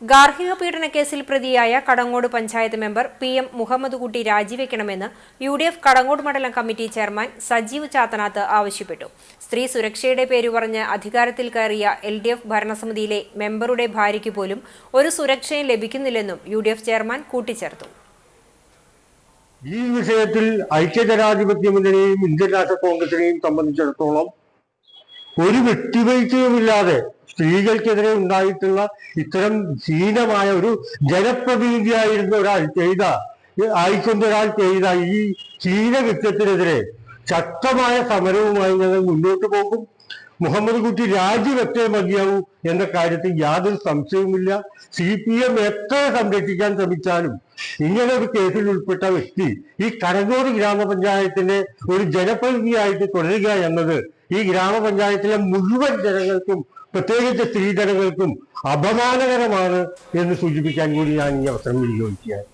ഗാർഹിക പീഡന കേസിൽ പ്രതിയായ കടങ്ങോട് പഞ്ചായത്ത് മെമ്പർ PM മുഹമ്മദ് കുട്ടി രാജിവെക്കണമെന്ന് UDF കടങ്ങോട് മണ്ഡലം കമ്മിറ്റി ചെയർമാൻ സജീവ് ചാത്തനാത്ത് ആവശ്യപ്പെട്ടു. സ്ത്രീ സുരക്ഷയുടെ പേര് പറഞ്ഞ് അധികാരത്തിൽ കയറിയ LDF ഭരണസമിതിയിലെ മെമ്പറുടെ ഭാര്യയ്ക്ക് പോലും ഒരു സുരക്ഷയും ലഭിക്കുന്നില്ലെന്നും UDF ചെയർമാൻ കൂട്ടിച്ചേർത്തു. ഈ വിഷയത്തിൽ ഐക്യജനാധിപത്യ മുന്നണിയെയും ഇന്ത്യൻ നാഷണൽ കോൺഗ്രസിനെയും സംബന്ധിച്ചിടത്തോളം ഒരു വിട്ടുവീഴ്ചയുമില്ലാതെ സ്ത്രീകൾക്കെതിരെ ഉണ്ടായിട്ടുള്ള ഇത്തരം ഹീനമായ ഒരു ജനപ്രതിനിധിയായിരുന്ന ഒരാൾ ചെയ്ത ഈ ഹീനകൃത്യത്തിനെതിരെ ശക്തമായ സമരവുമായി ഞങ്ങൾ മുന്നോട്ട് പോകും. മുഹമ്മദ് കുട്ടി രാജിവെച്ചേ മതിയാവൂ എന്ന കാര്യത്തിൽ യാതൊരു സംശയവുമില്ല. CPM എത്ര സംരക്ഷിക്കാൻ ശ്രമിച്ചാലും ഇങ്ങനെ ഒരു കേസിൽ ഉൾപ്പെട്ട വ്യക്തി ഈ കടങ്ങോട് ഗ്രാമപഞ്ചായത്തിന്റെ ഒരു ജനപ്രതിനിധിയായിട്ട് തുടരുക എന്നത് ഈ ഗ്രാമപഞ്ചായത്തിലെ മുഴുവൻ ജനങ്ങൾക്കും പ്രത്യേകിച്ച് സ്ത്രീജനങ്ങൾക്കും അപമാനകരമാണ് എന്ന് സൂചിപ്പിക്കാൻ കൂടി ഞാൻ ഈ അവസരം വിനിയോഗിക്കുകയാണ്.